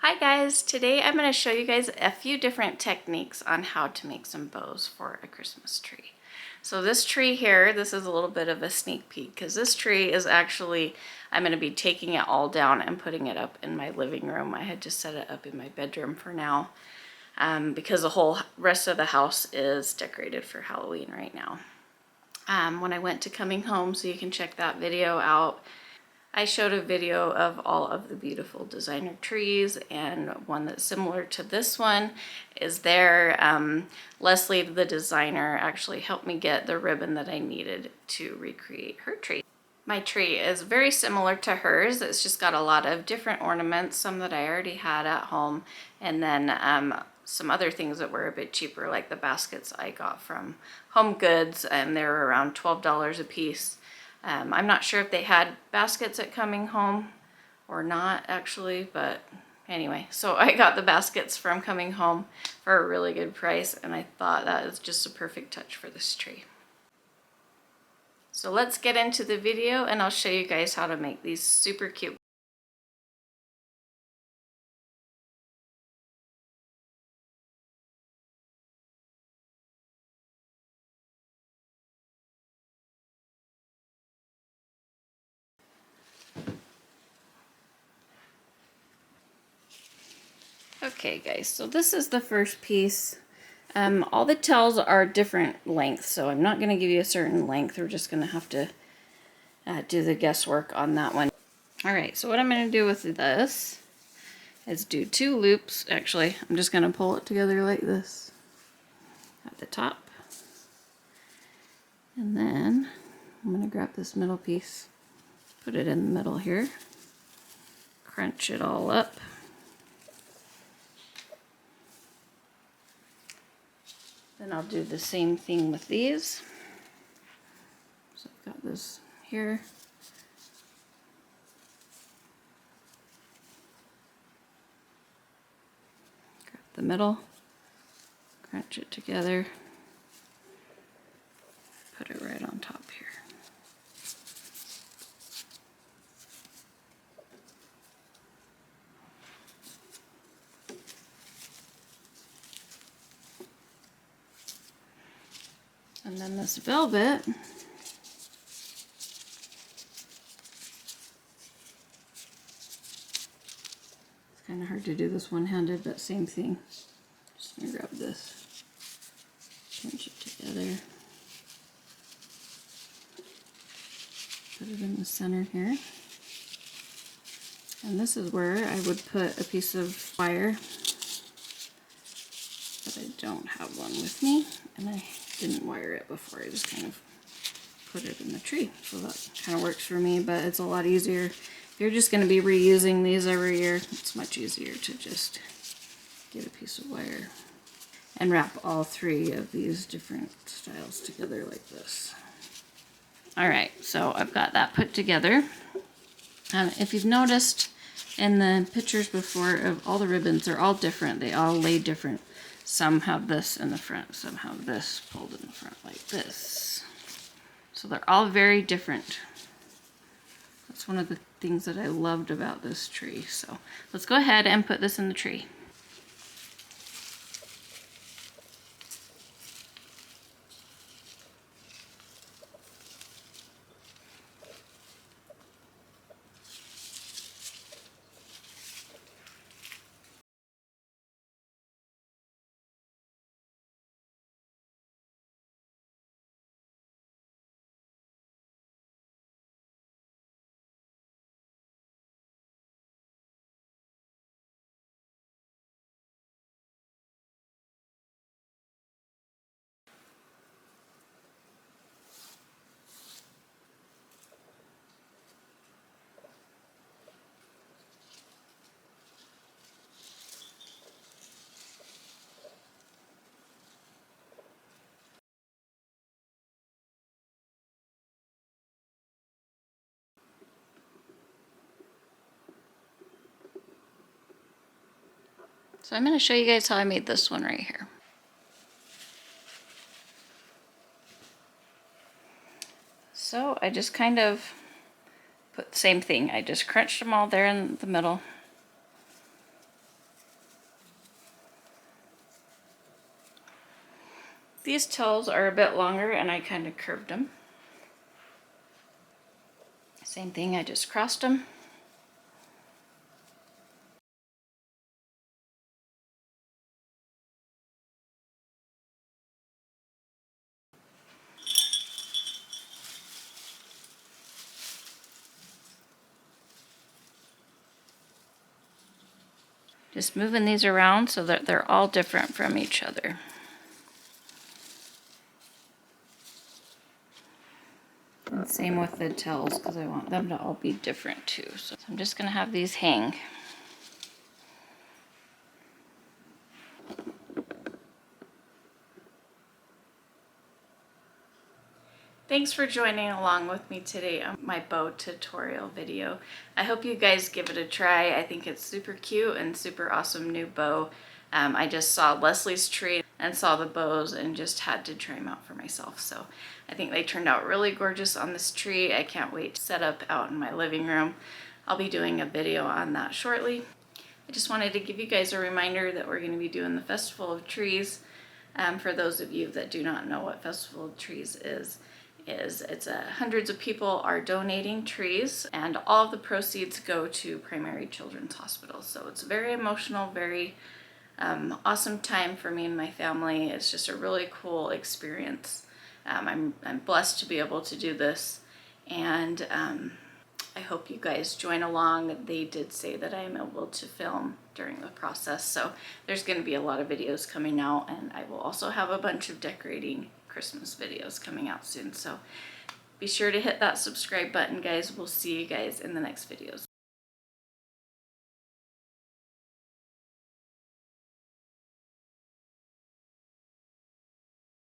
Hi guys, today I'm going to show you guys a few different techniques on how to make some bows for a Christmas tree. So this tree here, this is a little bit of a sneak peek because this tree is actually, I'm going to be taking it all down and putting it up in my living room. I had just set it up in my bedroom for now because the whole rest of the house is decorated for Halloween right now. When I went to Coming Home, so you can check that video out, I showed a video of all of the beautiful designer trees, and one that's similar to this one is there. Leslie, the designer, actually helped me get the ribbon that I needed to recreate her tree. My tree is very similar to hers. It's just got a lot of different ornaments, some that I already had at home, and then some other things that were a bit cheaper, like the baskets I got from Home Goods, and they were around $12 a piece. I'm not sure if they had baskets at Coming Home or not actually, but anyway, so I got the baskets from Coming Home for a really good price, and I thought that is just a perfect touch for this tree. So let's get into the video and I'll show you guys how to make these super cute. Okay guys, so this is the first piece. All the tails are different lengths, so I'm not going to give you a certain length. We're just going to have to do the guesswork on that one. Alright, so what I'm going to do with this is do 2 loops. Actually, I'm just going to pull it together like this at the top. And then I'm going to grab this middle piece, put it in the middle here, crunch it all up. Then I'll do the same thing with these. So I've got this here. Grab the middle, crunch it together, put it right on top here. And then this velvet, it's kind of hard to do this one-handed, but same thing. Just gonna grab this, pinch it together, put it in the center here. And this is where I would put a piece of wire, but I don't have one with me, and I didn't wire it before. I just kind of put it in the tree. So that kind of works for me, but it's a lot easier. If you're just going to be reusing these every year, it's much easier to just get a piece of wire and wrap all 3 of these different styles together like this. Alright, so I've got that put together. If you've noticed in the pictures before of all the ribbons, they're all different. They all lay different. Some have this in the front, some have this pulled in the front like this. So they're all very different. That's one of the things that I loved about this tree. So let's go ahead and put this in the tree. So I'm going to show you guys how I made this one right here. So I just kind of put the same thing. I just crunched them all there in the middle. These tails are a bit longer and I kind of curved them. Same thing, I just crossed them. Just moving these around so that they're all different from each other. And same with the tails, because I want them to all be different too. So I'm just going to have these hang. Thanks for joining along with me today on my bow tutorial video. I hope you guys give it a try. I think it's super cute and super awesome new bow. I just saw Leslie's tree and saw the bows and just had to try them out for myself. So I think they turned out really gorgeous on this tree. I can't wait to set up out in my living room. I'll be doing a video on that shortly. I just wanted to give you guys a reminder that we're going to be doing the Festival of Trees. For those of you that do not know what Festival of Trees is it's hundreds of people are donating trees, and all of the proceeds go to Primary Children's Hospital. So it's very emotional, very awesome time for me and my family. It's just a really cool experience. I'm blessed to be able to do this, and I hope you guys join along. They did say that I am able to film during the process, so there's going to be a lot of videos coming out, and I will also have a bunch of decorating Christmas videos coming out soon. So be sure to hit that subscribe button, guys. We'll see you guys in the next videos.